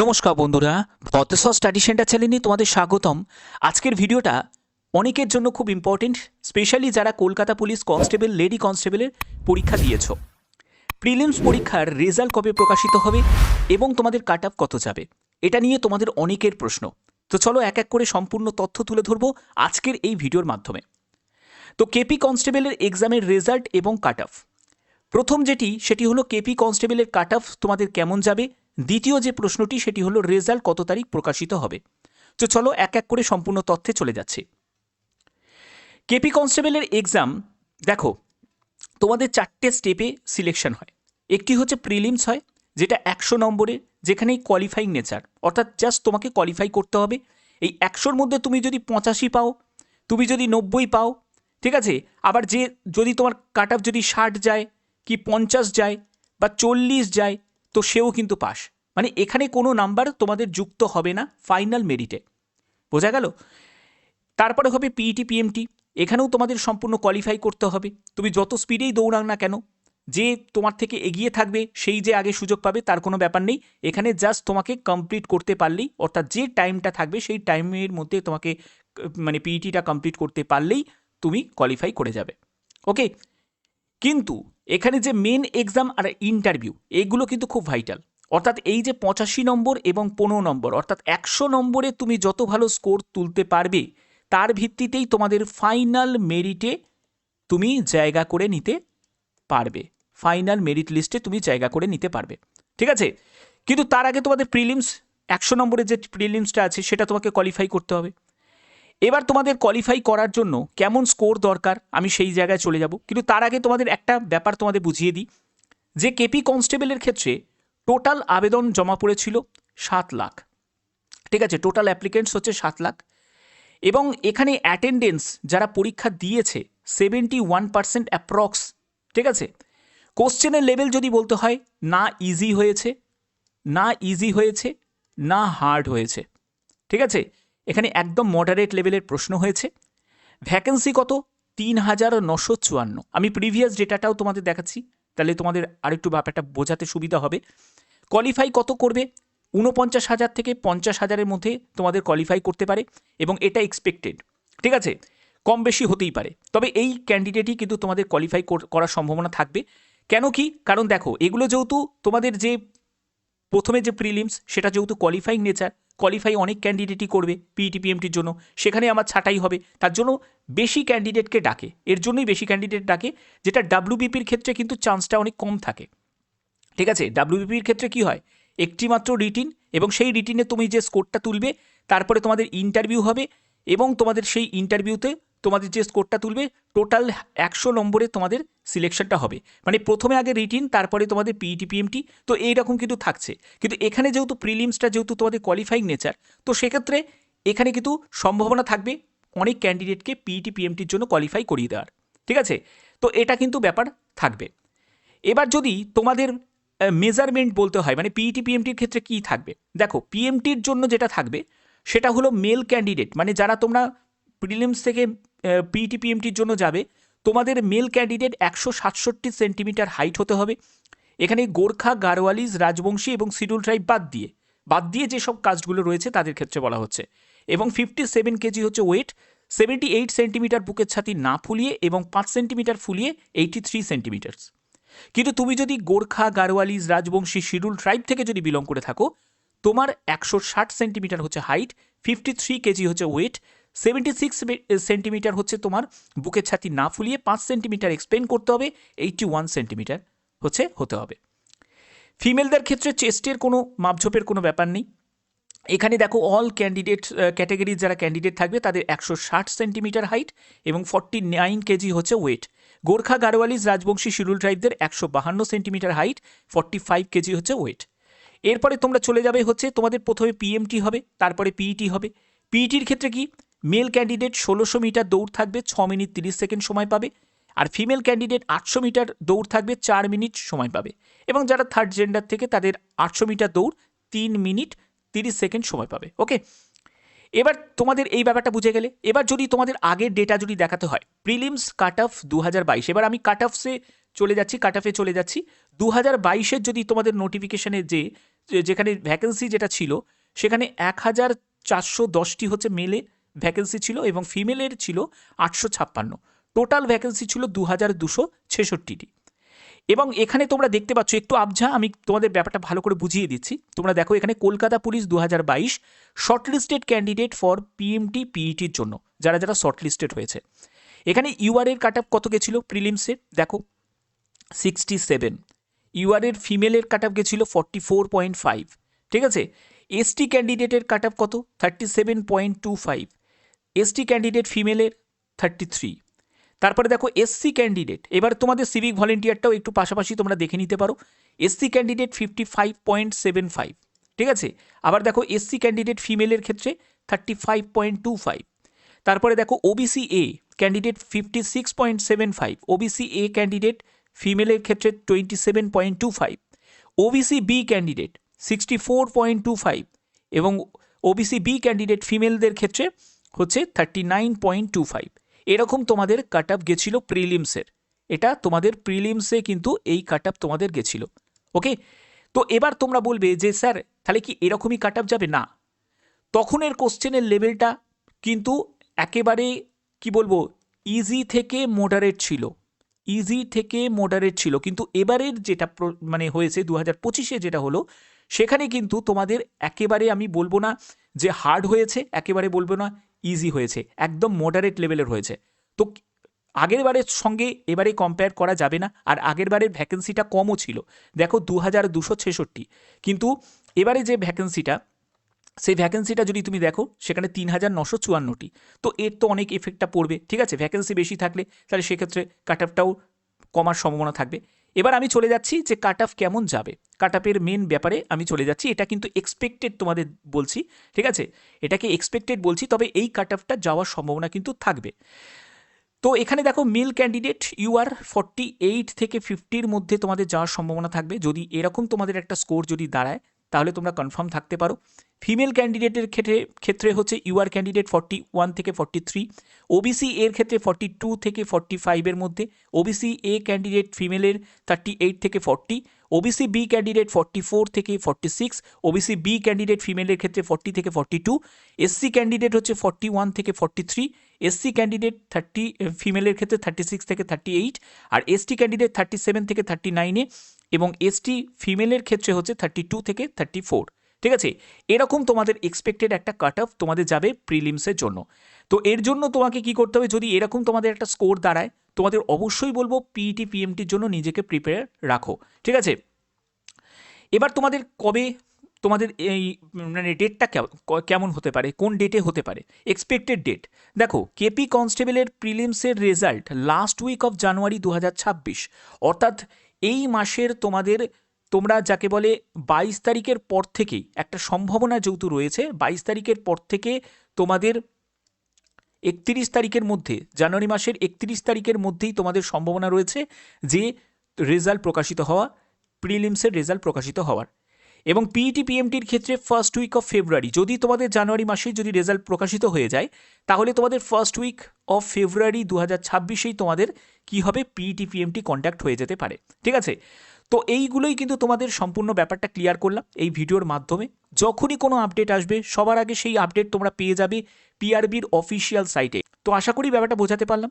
নমস্কার বন্ধুরা, ভতেশ্বর study centre চ্যানেলে তোমাদের স্বাগতম। আজকের ভিডিওটা অনেকের জন্য খুব ইম্পর্টেন্ট, স্পেশালি যারা কলকাতা পুলিশ কনস্টেবল, লেডি কনস্টেবলের পরীক্ষা দিয়েছো। প্রিলিমস পরীক্ষার রেজাল্ট কবে প্রকাশিত হবে এবং তোমাদের কাট অফ কত যাবে, এটা নিয়ে তোমাদের অনেকের প্রশ্ন। তো চলো এক এক করে সম্পূর্ণ তথ্য তুলে ধরবো আজকের এই ভিডিওর মাধ্যমে। তো কেপি কনস্টেবলের এক্সামের রেজাল্ট এবং কাট অফ। প্রথম সেটি হলো কেপি কনস্টেবলের কাট অফ তোমাদের কেমন যাবে। দ্বিতীয় যে প্রশ্নটি সেটি হলো রেজাল্ট কত তারিখ প্রকাশিত হবে। তো চলো এক এক করে সম্পূর্ণ তথ্যে চলে যাচ্ছি। কেপি কনস্টেবলের এক্সাম দেখো, তোমাদের 4টে স্টেপে সিলেকশন হয়। একটি হচ্ছে প্রিলিমস হয়, যেটা 100 নম্বরের, যেখানে কোয়ালিফাইং নেচার, অর্থাৎ জাস্ট তোমাকে কোয়ালিফাই করতে হবে। এই 100-র মধ্যে তুমি যদি 85 পাও, তুমি যদি 90 পাও, ঠিক আছে, আবার যদি তোমার কাট অফ যদি 60 যায় কি 50 যায় বা 40 যায়, তো সেও কিন্তু পাস। মানে এখানে কোনো নাম্বার তোমাদের যুক্ত হবে না ফাইনাল মেরিটে, বোঝা গেল? তারপরে হবে পিইটি পিএমটি, এখানেও তোমাদের সম্পূর্ণ কোয়ালিফাই করতে হবে। তুমি যত স্পিডেই দৌড়াও না কেন, যে তোমার থেকে এগিয়ে থাকবে সেই যে আগে সুযোগ পাবে তার কোনো ব্যাপার নেই। এখানে জাস্ট তোমাকে কমপ্লিট করতে পারলেই, অর্থাৎ যে টাইমটা থাকবে সেই টাইমের মধ্যে তোমাকে মানে পিইটিটা কমপ্লিট করতে পারলেই তুমি কোয়ালিফাই করে যাবে। ওকে, কিন্তু এখানে যে মেন এক্সাম আর ইন্টারভিউ, এগুলো কিন্তু খুব ভাইটাল। অর্থাৎ এই যে 85 নম্বর এবং 15 নম্বর, অর্থাৎ 100 নম্বরে তুমি যত ভালো স্কোর তুলতে পারবে তার ভিত্তিতেই তোমাদের ফাইনাল মেরিটে তুমি জায়গা করে নিতে পারবে, ফাইনাল মেরিট লিস্টে তুমি জায়গা করে নিতে পারবে, ঠিক আছে? কিন্তু তার আগে তোমাদের প্রিলিমস, 100 নম্বরের যে প্রিলিমসটা আছে সেটা তোমাকে কোয়ালিফাই করতে হবে। এবার তোমাদের কোয়ালিফাই করার জন্য কেমন স্কোর দরকার আমি সেই জায়গায় চলে যাব, কিন্তু তার আগে তোমাদের একটা ব্যাপার তোমাদের বুঝিয়ে দিই, যে কেপি কনস্টেবলের ক্ষেত্রে টোটাল আবেদন জমা পড়েছিল 7 লাখ, ঠিক আছে? টোটাল অ্যাপ্লিকেন্টস হচ্ছে 7 লাখ, এবং এখানে অ্যাটেন্ডেন্স যারা পরীক্ষা দিয়েছে 71% অ্যাপ্রক্স, ঠিক আছে? কোশ্চেনের লেভেল যদি বলতে হয়, না ইজি হয়েছে, না ইজি হয়েছে, না হার্ড হয়েছে, ঠিক আছে? এখানে একদম মডারেট লেভেলের প্রশ্ন হয়েছে। ভ্যাকেন্সি কত? 3,954। আমি প্রিভিয়াস ডেটাটাও তোমাদের দেখাচ্ছি, তাহলে তোমাদের আরেকটু ব্যাপারটা বোঝাতে সুবিধা হবে। কোয়ালিফাই কত করবে? 49,000 থেকে 50,000-এর মধ্যে তোমাদের কোয়ালিফাই করতে পারে, এবং এটা এক্সপেক্টেড, ঠিক আছে? কম বেশি হতেই পারে, তবে এই ক্যান্ডিডেটই কিন্তু তোমাদের কোয়ালিফাই করার সম্ভাবনা থাকবে। কেন কি? কারণ দেখো, এগুলো যেহেতু তোমাদের যে প্রথমে যে প্রিলিমস সেটা যেহেতু কোয়ালিফাইং নেচার, কোয়ালিফাই অনেক ক্যান্ডিডেটই করবে পিইটি পিএমটির জন্য, সেখানে আমার ছাঁটাই হবে, তার জন্য বেশি ক্যান্ডিডেটকে ডাকে, এর জন্যই বেশি ক্যান্ডিডেট ডাকে। যেটা ডাব্লিউবিপির ক্ষেত্রে কিন্তু চান্সটা অনেক কম থাকে, ঠিক আছে? ডাব্লিউবিপির ক্ষেত্রে কি হয়, একটি মাত্র রিটিন, এবং সেই রিটিনে তুমি যে স্কোরটা তুলবে তারপরে তোমাদের ইন্টারভিউ হবে, এবং তোমাদের সেই ইন্টারভিউতে তোমাদের যে স্কোরটা তুলবে টোটাল 100 নম্বরে তোমাদের সিলেকশনটা হবে। মানে প্রথমে আগে রিটিন, তারপরে তোমাদের পিইটি পিএমটি, তো এইরকম কিন্তু থাকছে। কিন্তু এখানে যেহেতু প্রিলিমসটা যেহেতু তোমাদের কোয়ালিফাইং নেচার, তো সেক্ষেত্রে এখানে কিন্তু সম্ভাবনা থাকবে অনেক ক্যান্ডিডেটকে পিইটি পিএমটির জন্য কোয়ালিফাই করিয়ে দেওয়ার, ঠিক আছে? তো এটা কিন্তু ব্যাপার থাকবে। এবার যদি তোমাদের মেজারমেন্ট বলতে হয়, মানে পিইটি পিএমটির ক্ষেত্রে কি থাকবে, দেখো পিএমটির জন্য যেটা থাকবে সেটা হলো মেল ক্যান্ডিডেট, মানে যারা তোমরা প্রিলিমস থেকে পিইটি পিএমটির জন্য যাবে, তোমাদের মেল ক্যান্ডিডেট 167 সেন্টিমিটার হাইট হতে হবে। এখানে গোর্খা, গারওয়ালিজ, রাজবংশী এবং শিডিউল ট্রাইব বাদ দিয়ে যেসব কাস্টগুলো রয়েছে তাদের ক্ষেত্রে বলা হচ্ছে। এবং 57 কেজি হচ্ছে ওয়েট, 78 সেন্টিমিটার বুকের ছাতি না ফুলিয়ে এবং 5 সেন্টিমিটার ফুলিয়ে 83 সেন্টিমিটার। কিন্তু তুমি যদি গোর্খা, গারওয়ালিজ, রাজবংশী, শিডিউল ট্রাইব থেকে যদি বিলং করে থাকো, তোমার 160 সেন্টিমিটার হচ্ছে হাইট, 53 কেজি হচ্ছে ওয়েট, 76 সেন্টিমিটার হচ্ছে তোমার বুকের ছাতি না ফুলিয়ে 5 সেন্টিমিটার এক্সপেন্ড করতে হবে, 81 সেন্টিমিটার হতে হবে। ফিমেলদের ক্ষেত্রে চেস্টের কোনো মাপঝোপের কোনো ব্যাপার নেই। এখানে দেখো অল ক্যান্ডিডেট ক্যাটাগরির যারা ক্যান্ডিডেট থাকবে তাদের 160 সেন্টিমিটার হাইট এবং 49 কেজি হচ্ছে ওয়েট। গোর্খা, গারওয়ালিজ, রাজবংশী, শিডিউল ট্রাইবদের 152 সেন্টিমিটার হাইট, 45 কেজি হচ্ছে ওয়েট। এরপরে তোমরা চলে যাবে হচ্ছে তোমাদের প্রথমে পিএমটি হবে, তারপরে পিইটি হবে। পিইটির ক্ষেত্রে কি, মেল ক্যান্ডিডেট 1600 মিটার দৌড় থাকবে, 6 মিনিট 30 সেকেন্ড সময় পাবে, আর ফিমেল ক্যান্ডিডেট 800 মিটার দৌড় থাকবে, 4 মিনিট সময় পাবে, এবং যারা থার্ড জেন্ডার থেকে তাদের 800 মিটার দৌড় 3 মিনিট 30 সেকেন্ড সময় পাবে। ওকে, এবার তোমাদের এই ব্যাপারটা বুঝে গেলে, এবার যদি তোমাদের আগের ডেটা যদি দেখাতে হয়, প্রিলিমস কাট অফ 2022, এবার আমি কাট অফে চলে যাচ্ছি 2022-এর যদি তোমাদের নোটিফিকেশনে যে যেখানে ভ্যাকেন্সি যেটা ছিল সেখানে 1410টি হচ্ছে মেলে ভ্যাকেন্সি ছিল এবং ফিমেলের ছিল 856। টোটাল ভ্যাকেন্সি ছিল 2266টি। এবং এখানে তোমরা দেখতে পাচ্ছ একটু আবঝা, আমি তোমাদের ব্যাপারটা ভালো করে বুঝিয়ে দিচ্ছি। তোমরা দেখো এখানে Kolkata police 2022 shortlisted candidate for PMT পিইটির জন্য যারা যারা শর্টলিস্টেড হয়েছে। এখানে ইউআর-এর কাট অফ কত গেছিল প্রিলিমসে দেখো 67। ইউআর-এর ফিমেলের কাট অফ গেছিল 44.5। ঠিক আছে, এসটি ক্যান্ডিডেটের কাট অফ কত 37.25। এসটি ক্যান্ডিডেট ফিমেলের 33। তারপরে দেখো এসসি ক্যান্ডিডেট, এবার তোমাদের সিভিক ভলেন্টিয়ারটাও একটু পাশাপাশি তোমরা দেখে নিতে পারো। SC candidate 55.75। ঠিক আছে, আবার দেখো এসসি ক্যান্ডিডেট ফিমেলের ক্ষেত্রে 35.25। তারপরে দেখো OBC A candidate 56.75। OBC A candidate ফিমেলের ক্ষেত্রে 27.25। ওবিসি বি ক্যান্ডিডেট 64.25 এবং ওবিসি বি ক্যান্ডিডেট ফিমেলদের ক্ষেত্রে হচ্ছে 39.25। এরকম তোমাদের কাট অফ গেছিল প্রিলিমসের। এটা তোমাদের প্রিলিমসে কিন্তু এই কাট অফ তোমাদের গেছিল। ওকে, তো এবার তোমরা বলবে যে স্যার তাহলে কি এরকমই কাট অফ যাবে? না, তখনের কোশ্চেনের লেভেলটা কিন্তু একেবারে কি বলবো ইজি থেকে মডারেট ছিল, ইজি থেকে মডারেট ছিল। কিন্তু এবারের যেটা মানে হয়েছে 2025-এ যেটা হলো সেখানে কিন্তু তোমাদের একেবারে আমি বলবো না যে হার্ড হয়েছে, একেবারে বলবো না ইজি হয়েছে, একদম মডারেট লেভেলের হয়েছে। তো আগের বারের সঙ্গে এবারে কম্পেয়ার করা যাবে না। আর আগের বারের ভ্যাকেন্সিটা কমও ছিল, দেখো 2266। কিন্তু এবারে যে ভ্যাকেন্সিটা, সেই ভ্যাকেন্সিটা যদি তুমি দেখো সেখানে 3954টি। তো এর তো অনেক এফেক্টটা পড়বে। ঠিক আছে, ভ্যাকেন্সি বেশি থাকলে তাহলে সেক্ষেত্রে কাট অফটাও কমার সম্ভাবনা থাকবে। এবার আমি চলে যাচ্ছি যে কাট অফ কেমন যাবে, কাট অফের মেন ব্যাপারে আমি চলে যাচ্ছি। এটা কিন্তু এক্সপেক্টেড তোমাদের বলছি, ঠিক আছে, এটাকে এক্সপেক্টেড বলছি, তবে এই কাট অফটা যাওয়ার সম্ভাবনা কিন্তু থাকবে। তো এখানে দেখো মেল ক্যান্ডিডেট ইউআর 48 থেকে 50-র মধ্যে তোমাদের যাওয়ার সম্ভাবনা থাকবে। যদি এরকম তোমাদের একটা স্কোর যদি দাঁড়ায় তাহলে তোমরা কনফার্ম থাকতে পারো। ফিমেল ক্যান্ডিডেটের ক্ষেত্রে হচ্ছে ইউআর ক্যান্ডিডেট 41 থেকে 43, ওবিসি এর ক্ষেত্রে 42 থেকে 45-এর মধ্যে, ওবিসি এ ক্যান্ডিডেট ফিমেলের 38 থেকে 40, ওবিসি বি ক্যান্ডিডেট 44 থেকে 46, ওবিসি বি ক্যান্ডিডেট ফিমেলের ক্ষেত্রে 40 থেকে 42, এসসি ক্যান্ডিডেট হচ্ছে 41 থেকে 43, এসসি ক্যান্ডিডেট ফিমেলের ক্ষেত্রে 36 থেকে 38, আর এসটি ক্যান্ডিডেট 37 থেকে 39-এ এবং এসটি ফিমেলের ক্ষেত্রে হচ্ছে 32 থেকে 34। ঠিক আছে, এরকম তোমাদের এক্সপেক্টেড একটা কাট অফ তোমাদের যাবে প্রিলিমসের জন্য। তো এর জন্য তোমাকে কি করতে হবে, যদি এরকম তোমাদের একটা স্কোর দাঁড়ায় তোমাদের অবশ্যই বলবো পিইটি পিএমটির জন্য নিজেকে প্রিপেয়ার রাখো। ঠিক আছে, এবার তোমাদের কবে তোমাদের এই মানে ডেটটা কেমন হতে পারে, কোন ডেটে হতে পারে এক্সপেক্টেড ডেট? দেখো কেপি কনস্টেবলের প্রিলিমসের result last week of January 2026, অর্থাৎ এই মাসের তোমরা যাকে বলে 22 তারিখের পর থেকেই একটা সম্ভাবনা যেহেতু রয়েছে, 22 তারিখের পর থেকে তোমাদের 31 তারিখের মধ্যে, জানুয়ারি মাসের 31 তারিখের মধ্যেই তোমাদের সম্ভাবনা রয়েছে যে রেজাল্ট প্রকাশিত হওয়া, প্রিলিমসের রেজাল্ট প্রকাশিত হওয়ার। এবং পিইটি পিএমটির ক্ষেত্রে ফার্স্ট উইক অফ ফেব্রুয়ারি, যদি তোমাদের জানুয়ারি মাসে যদি রেজাল্ট প্রকাশিত হয়ে যায় তাহলে তোমাদের ফার্স্ট উইক অফ ফেব্রুয়ারি 2026-এই তোমাদের কি হবে পিইটি পিএমটি কন্ডাক্ট হয়ে যেতে পারে। ঠিক আছে, তো এইগুলোই কিন্তু তোমাদের সম্পূর্ণ ব্যাপারটা ক্লিয়ার করলাম এই ভিডিওর মাধ্যমে। যখনই কোনো আপডেট আসবে সবার আগে সেই আপডেট তোমরা পেয়ে যাবে পিআরবির অফিসিয়াল সাইটে। তো আশা করি ব্যাপারটা বোঝাতে পারলাম।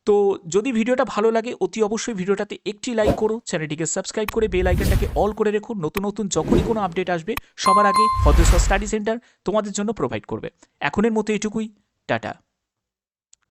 তো যদি ভিডিওটা ভালো লাগে অতি অবশ্যই ভিডিওটাতে একটি লাইক করো, চ্যানেলটিকে সাবস্ক্রাইব করে বেল আইকনটাকে অল করে রেখো। নতুন নতুন যখনই কোনো আপডেট আসবে সবার আগে হদ্রসা স্টাডি সেন্টার তোমাদের জন্য প্রোভাইড করবে। এখনের মতো এটুকুই, টাটা।